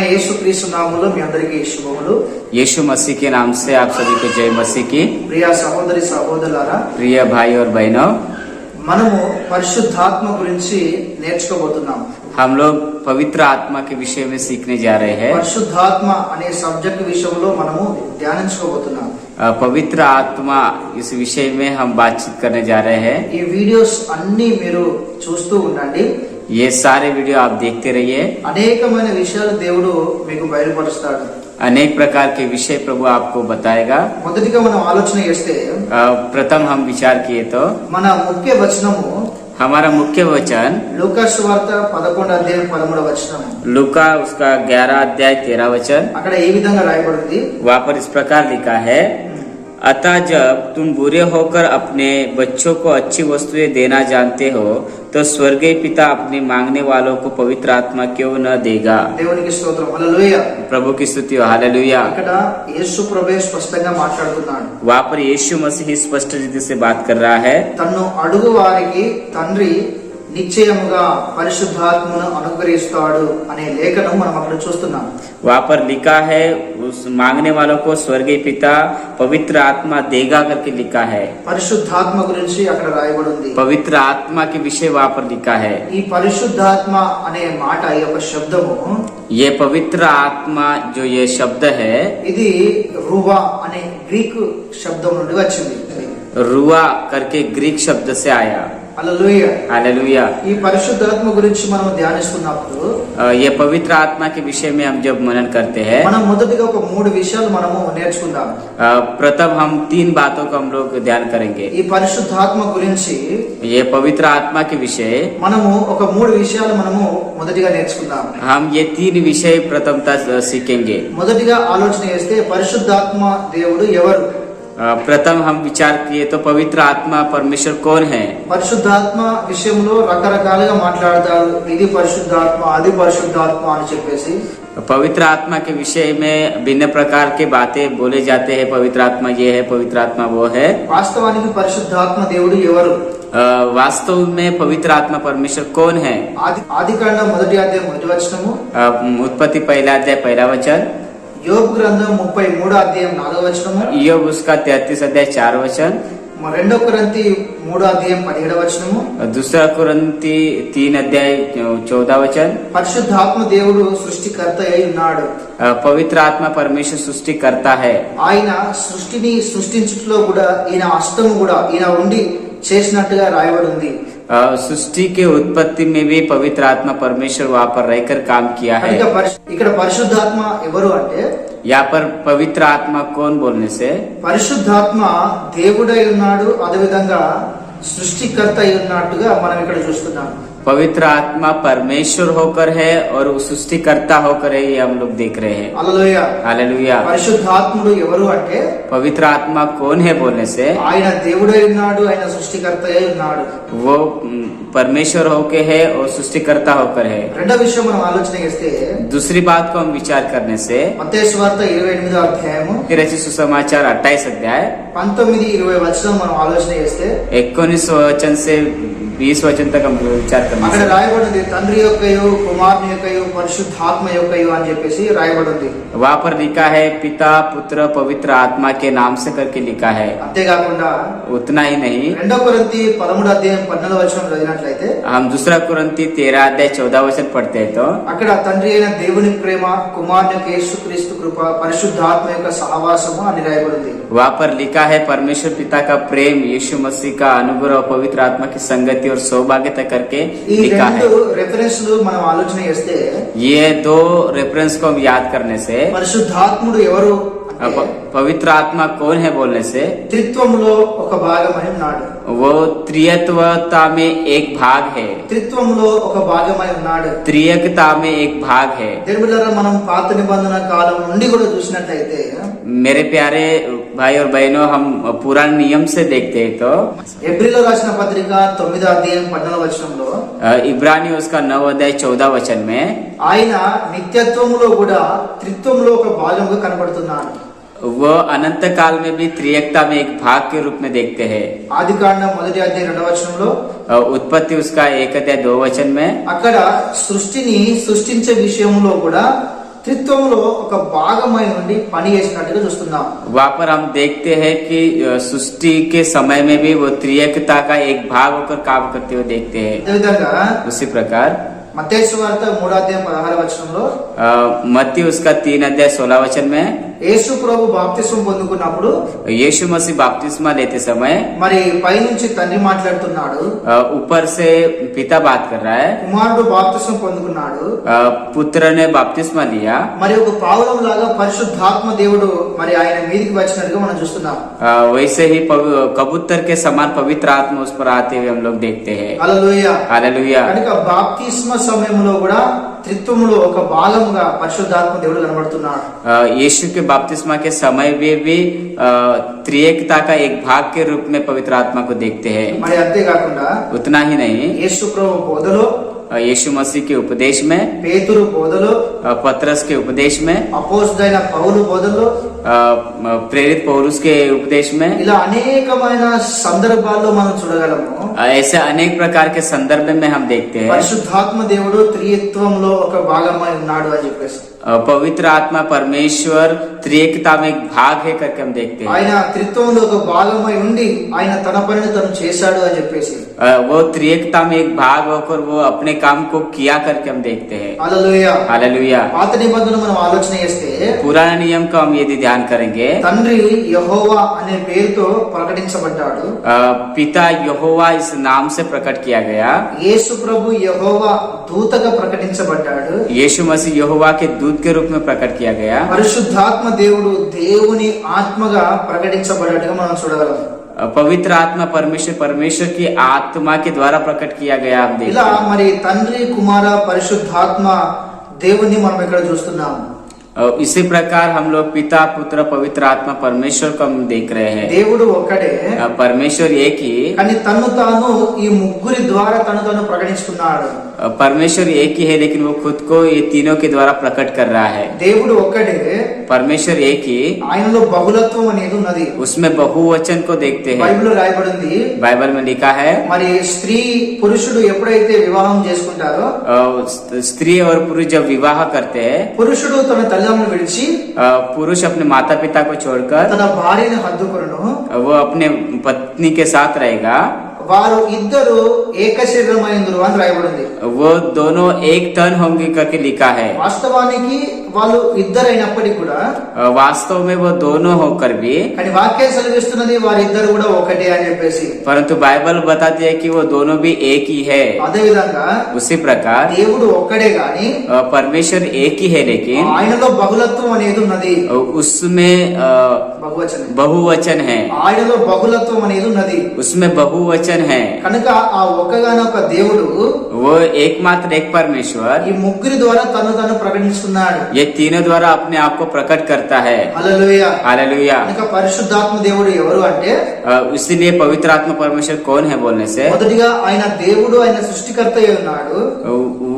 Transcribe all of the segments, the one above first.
యేసుక్రీస్తు నామములో మీ అందరికీ శుభములు. यीशु मसीह के नाम से आप सभी को जय मसीह की। ప్రియ సహోదరి సహోదరులారా, प्रिय भाई और बहनों, మనము పరిశుద్ధాత్మ గురించి నేర్చుకోబోతున్నాం. हम लोग पवित्र आत्मा के विषय में सीखने जा रहे हैं। పరిశుద్ధాత్మ అనే సబ్జెక్ట్ విషయంలో మనము ధ్యానించుకోబోతున్నాం. पवित्र आत्मा इस विषय में हम बातचीत करने जा रहे हैं। ఈ వీడియోస్ అన్ని మీరు చూస్తూ ఉండండి. ये सारे वीडियो आप देखते रहिए। అనేకమైన విషయాలు దేవుడు మీకు బయలుపరుస్తాడు. अनेक प्रकार के विषय प्रभु आपको बताएगा। మొదటిగా మనం ఆలోచన చేస్తే प्रथम हम विचार किए तो మన ముఖ్య వచనము हमारा मुख्य वचन లూకా సువార్త 11వ అధ్యాయం 13వ వచనం. लूका उसका 11 अध्याय 13 वचन। అక్కడ ఏ విధంగా రాయబడింది? वहाँ पर इस प्रकार लिखा है, अतः जब तुम बुरे होकर अपने बच्चों को अच्छी वस्तुएं देना जानते हो तो स्वर्गीय पिता अपने मांगने वालों को पवित्र आत्मा क्यों न देगा। దేవునికి స్తోత్రం. హల్లెలూయా. प्रभु की स्तुति हो, हालेलुया। ఇక్కడ యేసు ప్రభువే స్పష్టంగా మాట్లాడుతున్నాడు. वहाँ पर यीशु मसीह स्पष्ट रीति से बात कर रहा है। తన్ను అడుగు వారికి తండ్రి నిశ్చయముగా పరిశుద్ధాత్మను అనుగ్రహిస్తాడు అనే లేఖనం మనం అక్కడ చూస్తున్నాం. वहाँ पर लिखा है, उस मांगने वालों को स्वर्गीय पिता पवित्र आत्मा देगा करके लिखा है। పరిశుద్ధాత్మ గురించి అక్కడ రాయబడి ఉంది. पवित्र आत्मा के विषय वहाँ पर लिखा है। ఈ పరిశుద్ధాత్మ అనే మాట, ఈ యొక్క శబ్దము, ये पवित्र आत्मा जो ये शब्द है, ఇది రువా అనే గ్రీకు శబ్దం నుండి వచ్చింది. रुआ करके ग्रीक शब्द से आया। హల్లెలూయా. हालेलुया। ఈ పరిశుద్ధాత్మ గురించి మనం ధ్యానిస్తున్నప్పుడు ये पवित्र आत्मा के विषय में हम जब मनन करते हैं, మనం మొదటిగా ఒక 3 విషయాలు మనము నేర్చుకుందాం. प्रथम हम 3 बातों का हम लोग ध्यान करेंगे। ఈ పరిశుద్ధాత్మ గురించి ये पवित्र आत्मा के विषय మనము ఒక 3 విషయాలు మనము మొదటిగా నేర్చుకుందాం. हम ये 3 विषय प्रथमता सीखेंगे। మొదటిగా ఆలోచన చేస్తే పరిశుద్ధాత్మ దేవుడు ఎవరు? प्रथम हम विचार किए तो पवित्र आत्मा परमेश्वर कौन है। పరిశుద్ధాత్మ విషయంలో రకరకాలుగా మాట్లాడతారు. ఇది పరిశుద్ధాత్మ, అది పరిశుద్ధాత్మ అని చెప్పేసి. पवित्र आत्मा के विषय में भिन्न प्रकार के बातें बोले जाते हैं। पवित्र आत्मा ये है, पवित्र आत्मा वो है। వాస్తవానికి పరిశుద్ధాత్మ దేవుడు ఎవరు? वास्तव में पवित्र आत्मा परमेश्वर कौन है। ఆదికాండం 1వ అధ్యాయం 1వ వచనము, उत्पत्ति 1 अध्याय 1 वचन, యోబు గ్రంథం 33వ అధ్యాయం 4వ వచనము, యోబు उसका 33 अध्याय 4 वचन, 2 కొరింథీ 3వ అధ్యాయం 17వ వచనము, दूसरा कुरिन्ती 3 अध्याय 14 वचन। పరిశుద్ధాత్మ దేవుడు సృష్టికర్త అయి ఉన్నాడు. पवित्र आत्मा परमेश्वर सृष्टि करता है। ఆయన సృష్టిని సృష్టించుటలో కూడా ఈయన హస్తము కూడా ఈయన ఉండి చేసినట్టుగా రాయబడి ఉంది. सृष्टि के उत्पत्ति में भी पवित्र आत्मा परमेश्वर वहाँ पर रहकर काम किया है। ఇక్కడ పరిశుద్ధాత్మ ఎవరు అంటే, यहाँ पर पवित्र आत्मा कौन बोलने से పరిశుద్ధాత్మ దేవుడై ఉన్నాడు, అదేవిధంగా సృష్టికర్త అయి ఉన్నట్టుగా మనం ఇక్కడ చూస్తున్నాం. पवित्र आत्मा परमेश्वर होकर है और सृष्टिकर्ता होकर है, ये हम लोग देख रहे हैं। హల్లెలూయా. हालेलुया। పరిశుద్ధాత్ముడు ఎవరు అంటే, पवित्र आत्मा कौन है बोलने से ఆయన దేవుడై ఉన్నాడు, ఆయన సృష్టికర్త అయి ఉన్నాడు. वो परमेश्वर होके है और सृष्टिकर्ता होकर है। రెండో విషయం మనం ఆలోచన చేస్తే, दूसरी बात को हम विचार करने से మత్తయి సువార్త 28వ అధ్యాయము रचित सुसमाचार 28 अध्याय 19-20 వచనం మనం ఆలోచన చేస్తే 19 वचन से 20 वचन तक हम विचार करने అక్కడ से రాయబడింది తండ్రి యొక్కయు కుమారుని యొక్కయు పరిశుద్ధాత్మ యొక్కయు అని చెప్పేసి రాయబడింది. वहाँ पर लिखा है पिता पुत्र पवित्र आत्मा के नाम से करके लिखा है। అంతేకాకుండా उतना ही नहीं, 2 కొరింథీ 13వ అధ్యాయం 14వ వచనం చదివినట్లయితే हम दूसरा कुरिन्ती 13 अध्याय 14 वचन पढ़ते हैं तो అక్కడ తండ్రి అయిన దేవుని ప్రేమ, కుమారుని యొక్క యేసుక్రీస్తు కృప, పరిశుద్ధాత్మ యొక్క సహవాసము అని రాయబడింది. वहाँ पर लिखा है परमेश्वर पिता का प्रेम, यीशु मसीह का अनुग्रह, पवित्र आत्मा की संगति और सौभाग्यता करके ఈ लिखा है। 2 రెఫరెన్స్లు మనం ఆలోచన చేస్తే ये 2 रेफरेंस को हम याद करने से పరిశుద్ధాత్ముడు ఎవరు అంటే, पवित्र आत्मा कौन है बोलने से త్రిత్వములో ఒక భాగమై ఉన్నాడు. वो त्रियत्वता में एक भाग है। త్రిత్వములో ఒక భాగమై ఉన్నాడు. त्रियकता में एक भाग है। దేవులారా, మనం పాత నిబంధన కాలం నుండి కూడా చూసినట్లయితే मेरे प्यारे भाई और बहनों, हम पुराने नियम से देखते हैं तो ఎబ్రీలో రాసిన పత్రిక 9వ అధ్యాయం 14వ వచనంలో इब्रानी उसका 9 अध्याय 14 वचन में ఆయన నిత్యత్వములో కూడా త్రిత్వములో ఒక భాగంగా కనబడుతున్నాడు. वो अनंत काल में भी त्रियकता में एक भाग के रूप में देखते हैं। ఆదికాండం 1వ అధ్యాయం 2వ వచనంలో उत्पत्ति उसका 1 अध्याय 2 वचन में అక్కడ సృష్టిని సృష్టించే విషయంలో కూడా త్రిత్వంలో ఒక భాగమై ఉండి పని చేసినట్టుగా చూస్తున్నాం. वहाँ पर हम देखते हैं कि सृष्टि के समय में भी वो त्रिएकता का एक भाग होकर काम करते हुए देखते हैं. అదేవిధంగా उसी प्रकार మత్తయి సువార్త 3:16 मत्ती उसका 3:16 में యేసు ప్రభు బాప్తిస్మం పొందుకున్నప్పుడు यीशु मसीह बपतिस्मा लेते समय మరి పైనుంచి తండ్రి మాట్లాడుతున్నాడు, ऊपर से पिता बात कर रहा है, కుమారుడు బాప్తిస్మం పొందుకున్నాడు, पुत्र ने बपतिस्मा लिया. మరి ఒక పావురం లాగా పరిశుద్ధాత్మ దేవుడు మరి ఆయన మీదికి వచ్చినట్టుగా మనం చూస్తున్నాం. वैसे ही कबूतर के समान पवित्र आत्मा उस पर आते हुए हम लोग देखते हैं. హల్లెలూయా. हालेलुया. కనుక బాప్తిస్మ సమయంలో కూడా త్రిత్వములో ఒక భాగముగా పరిశుద్ధాత్మ దేవుడు కనబడుతున్నాడు. यीशु के बपतिस्मा के समय में भी त्रिएकता का एक भाग के रूप में पवित्र आत्मा को देखते हैं. మరి అంతేకాకుండా उतना ही नहीं, యేసు ప్రభు బోధలో, यीशु मसीह के उपदेश में, పేతురు బోధలో, पतरस के उपदेश में, అపోస్తలుడైన పౌలు బోధలో, प्रेरित पौलुस के उपदेश में, ఇలా అనేకమైన సందర్భాల్లో మనం చూడగలము. ऐसे अनेक प्रकार के संदर्भ में हम देखते हैं పరిశుద్ధాత్మ దేవుడు త్రిత్వంలో ఒక భాగమై ఉన్నాడు అని చెప్పేసి. पवित्र आत्मा परमेश्वर त्रिएकता में एक भाग है करके हम देखते हैं. ఆయన త్రిత్వంలో ఒక భాగమై ఉండి ఆయన తన పనిని తను చేశాడు అని చెప్పేసి. वो त्रिएकता में एक भाग होकर वो अपने काम को किया करके हम देखते हैं. హల్లెలూయా. हालेलुया. పాత నిబంధన మనం ఆలోచన చేస్తే पुराने नियम का हम यदि ध्यान करेंगे, తండ్రి యెహోవా అనే పేరుతో ప్రకటించబడ్డాడు. पिता यहोवा इस नाम से प्रकट किया गया. యేసు ప్రభు యెహోవా దూతగా ప్రకటించబడ్డాడు. यीशु मसीह यहोवा के दूत के रूप में प्रकट किया गया. పరిశుద్ధాత్మ దేవుడు దేవుని ఆత్మగా ప్రకటించబడ్డట్టుగా మనం చూడగలం. पवित्र आत्मा परमेश्वर की आत्मा के द्वारा प्रकट किया गया हम देखते ఇలా हैं. మరి తండ్రి కుమార పరిశుద్ధాత్మ దేవుణ్ణి మనం ఇక్కడ చూస్తున్నాము. इसी प्रकार हम लोग पिता पुत्र पवित्र आत्मा परमेश्वर को हम देख रहे हैं. దేవుడు ఒక్కడే, परमेश्वर एक ही, కానీ తను తాను ఈ ముగ్గురి ద్వారా తను తాను ప్రకటించుకున్నాడు. परमेश्वर एक ही है लेकिन वो खुद को ये तीनों के द्वारा प्रकट कर रहा है. దేవుడు ఒక్కడే, परमेश्वर एक ही, ఆయనలో బహుళత్వం అనేది ఉన్నది. उसमें बहुवचन को देखते हैं. బైబిల్లో రాయబడింది, बाइबल में लिखा है మరి స్త్రీ పురుషుడు ఎప్పుడైతే వివాహం చేసుకుంటారో, स्त्री और पुरुष जब विवाह करते हैं, పురుషుడు తన తల్లిదండ్రులను విడిచి पुरुष अपने माता पिता को छोड़कर తన భార్యను హద్దుకొనును, वो अपने पत्नी के साथ रहेगा. వారు ఇద్దరు ఏక శరీరమైందురు అని రాయబడింది. वो दोनों एक तन होंगे करके लिखा है. వాస్తవానికి వాళ్ళు ఇద్దరైనప్పటికీ కూడా, वास्तव में वो दोनों होकर भी, కానీ వాక్యం సెలవిస్తున్నది వారిద్దరు కూడా ఒకటే అని చెప్పేసి. परंतु बाइबल बताती है कि वो दोनों भी एक ही है. అదే విధంగా उसी प्रकार దేవుడు ఒక్కడే గాని परमेश्वर एक ही है लेकिन ఆయనలో బహుళత్వం అనేది ఉన్నది. उसमें బహువచనం, बहुवचन है. ఆయనలో బహుళత్వం అనేది ఉన్నది. उसमें बहुवचन है. కనుక ఆ ఒక్కగానొక్క దేవుడు वो एकमात्र एक परमेश्वर ఈ ముగ్గురి ద్వారా తను తాను ప్రకటించుకున్నాడు. ये तीनों द्वारा अपने आप को प्रकट करता है. హల్లెలూయా. हालेलुया. కనుక పరిశుద్ధాత్మ దేవుడు ఎవరు అంటే, इसीलिए पवित्र आत्मा परमेश्वर कौन है बोलने से, మొదటిగా ఆయన దేవుడు, ఆయన సృష్టికర్త అయి ఉన్నాడు.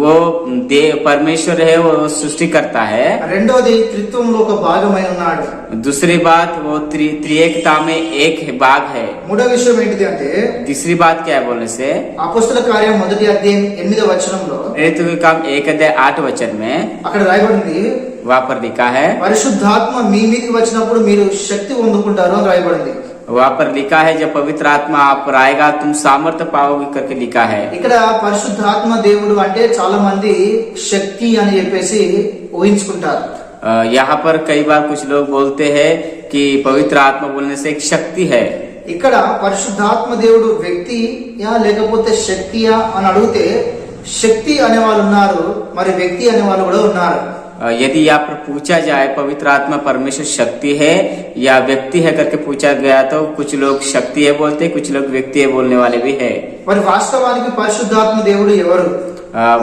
वो परमेश्वर है, वो सृष्टि करता है. రెండోది త్రిత్వంలో ఒక భాగమై ఉన్నాడు. दूसरी बात वो त्रिएकता में एक भाग है. మూడో విషయం ఏంటిది అంటే, तीसरी बात क्या है बोलने से, అపోస్తల కార్యం 1:8 नेतृत्व के काम 1:8 में అక్కడ రాయబడింది, वहाँ पर लिखा है, పరిశుద్ధాత్మ మీ మీదకి వచ్చినప్పుడు మీరు శక్తి పొందుకుంటారు అని రాయబడింది. वहाँ पर लिखा है जब पवित्र आत्मा आप पर आएगा तुम सामर्थ्य पाओगे करके लिखा है. ఇక్కడ పరిశుద్ధాత్మ దేవుడు అంటే చాలా మంది శక్తి అని చెప్పేసి ఊహించుకుంటారు. यहाँ पर कई बार कुछ लोग बोलते हैं कि पवित्र आत्मा बोलने से एक शक्ति है. ఇక్కడ పరిశుద్ధాత్మ దేవుడు వ్యక్తియా లేకపోతే శక్తియా అని అడిగితే, శక్తి అనే వాళ్ళు ఉన్నారు, మరి వ్యక్తి అనే వాళ్ళు కూడా ఉన్నారు. यदि यहाँ पर पूछा जाए पवित्र आत्मा परमेश्वर शक्ति है या व्यक्ति है करके पूछा गया तो कुछ लोग शक्ति है बोलते, कुछ लोग व्यक्ति है बोलने वाले भी है. మరి వాస్తవానికి పరిశుద్ధాత్మ దేవుడు ఎవరు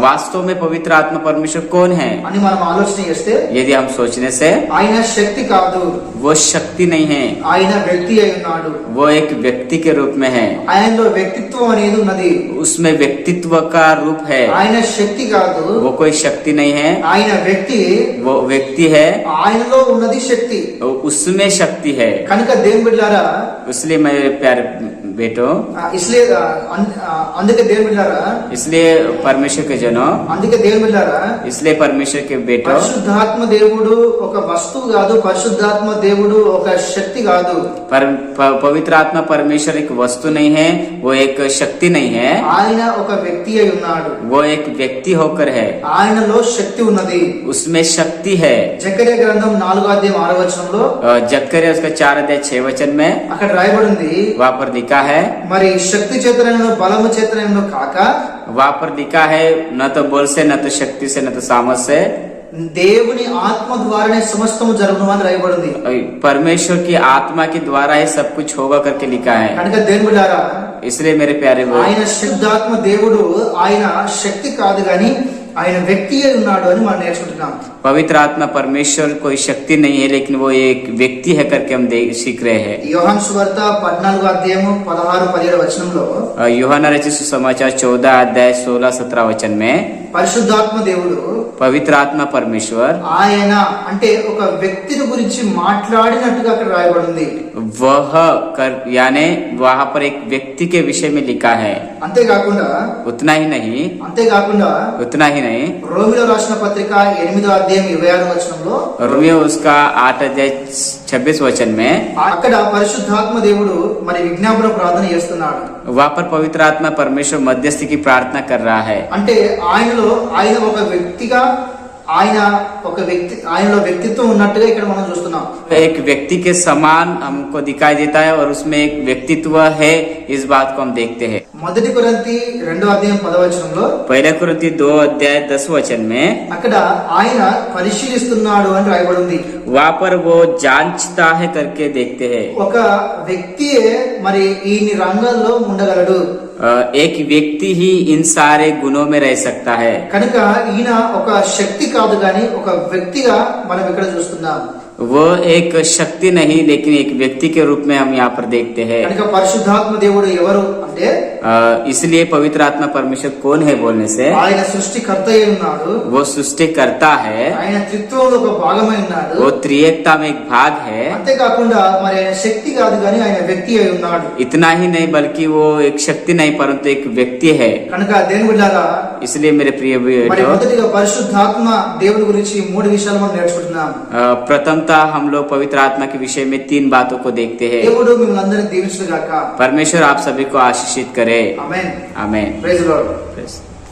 वास्तव में पवित्र आत्मा परमेश्वर कौन है అని మనం ఆలోచన చేస్తే, यदि हम सोचने से, ఆయన శక్తి కాదు, वो शक्ति नहीं है, ఆయన వ్యక్తి అయి ఉన్నాడు. वो एक व्यक्ति के रूप में है. ఆయనలో వ్యక్తిత్వం అనేది ఉన్నది. उसमें व्यक्तित्व का रूप है. ఆయన శక్తి కాదు, वो कोई शक्ति नहीं है, ఆయన వ్యక్తి, वो व्यक्ति है. ఆయనలో ఉన్నది శక్తి. उसमें शक्ति है। కనుక దేవుని బిడ్డలారా इसलिए मेरे प्यारे बेटो, ఇస్లే అందుకే దేవుని బిడ్డలారా, इसलिए परमेश्वर के जनों, అందుకే దేవుని బిడ్డలారా, इसलिए परमेश्वर के बेटो, పరిశుద్ధాత్మ దేవుడు ఒక వస్తువు కాదు, పరిశుద్ధాత్మ దేవుడు ఒక శక్తి కాదు. पवित्र आत्मा परमेश्वर एक वस्तु नहीं है, वो एक शक्ति नहीं है, ఆయన ఒక వ్యక్తి అయి ఉన్నాడు. वो एक व्यक्ति होकर है, ఆయనలో శక్తి ఉన్నది. उसमें शक्ति है। జకర్యా గ్రంథం 4:6 जक्करिया उसका 4:6 में అక్కడ రాయబడింది, वहाँ पर लिखा है, మరి శక్తి చేతనైనను బలము చేతనైనను కాక वहाँ पर लिखा है न तो बोल से, न तो शक्ति से, न तो सामर्थ से, దేవుని ఆత్మ ద్వారానే సమస్తము జరుగును అని రాయబడింది. परमेश्वर की आत्मा के द्वारा ही सब कुछ होगा करके लिखा है। కనుక దేవుని బిడ్డలారా, इसलिए मेरे प्यारे भाई, ఆయన శుద్ధాత్మ దేవుడు, ఆయన శక్తి కాదు గాని ఆయన వ్యక్తి అయి ఉన్నాడు అని మనం నేర్చుకుంటున్నాం. पवित्र आत्मा परमेश्वर कोई शक्ति नहीं है, लेकिन वो एक व्यक्ति है करके हम सीख रहे हैं। యోహాను సువార్త 14:16-17 यूहन्ना रचित सुसमाचार 14:16-17 में పరిశుద్ధాత్మ దేవుడు, पवित्र आत्मा परमेश्वर, ఆయన అంటే ఒక వ్యక్తిని గురించి మాట్లాడినట్టుగా అక్కడ రాయబడింది. वह कर यानी वहाँ पर एक व्यक्ति के विषय में लिखा है। అంతేకాకుండా उतना ही नहीं, उतना ही नहीं, రోమిలో రాసిన పత్రిక 8:26 रोमियो उसका 8:26 में అక్కడ పరిశుద్ధాత్మ దేవుడు మరి విజ్ఞాపన ప్రార్థన చేస్తున్నాడు. वहाँ पर पवित्र आत्मा परमेश्वर मध्यस्थी की प्रार्थना कर रहा है। అంటే ఆయన ఒక వ్యక్తిగా, ఆయనలో వ్యక్తిత్వం ఉన్నట్టుగా ఇక్కడ మనం చూస్తున్నాం. एक व्यक्ति के समान हमको दिखाई देता है और उसमें एक व्यक्तित्व है, इस बात को हम देखते हैं। మొదటి కొరింథీ 2:10 पहले कुरिन्थी 2:10 में అక్కడ ఆయన పరిశీలిస్తున్నాడు అని రాయబడింది. वहाँ पर वो जांचता है करके देखते हैं। ఒక వ్యక్తియే మరి ఈ రంగంలో ఉండగలడు. एक व्यक्ति ही इन सारे गुणों में रह सकता है। కనుక ఈయన ఒక శక్తి కాదు గాని ఒక వ్యక్తిగా మనం ఇక్కడ చూస్తున్నాం. वो एक शक्ति नहीं, लेकिन एक व्यक्ति के रूप में हम यहाँ पर देखते हैं। కనుక పరిశుద్ధాత్మ దేవుడు ఎవరు అంటే, इसलिए पवित्र आत्मा परमेश्वर कौन है बोलने से, ఆయన సృష్టికర్త అయి ఉన్నాడు. वो सृष्टि करता है, ఆయన త్రిత్వంలో ఒక భాగమై ఉన్నాడు. वो त्रिएकता में एक भाग है। అంతేకాకుండా మరి ఆయన శక్తి కాదు గాని ఆయన వ్యక్తి అయి ఉన్నాడు. इतना ही नहीं, बल्कि वो एक शक्ति नहीं परंतु एक व्यक्ति है। కనుక దేవుని బిడ్డలారా, इसलिए मेरे प्रिय మరి మొదటిగా పరిశుద్ధాత్మ దేవుడి గురించి 3 విషయాలు మనం నేర్చుకుంటున్నాం. प्रथमतः हम लोग पवित्र आत्मा के विषय में 3 बातों को देखते हैं। దేవుడు మిమ్మల్ని అందరినీ దీవించును గాక. परमेश्वर आप सभी को आशीषित करे। ఆమేన్. आमेन। Praise the lord.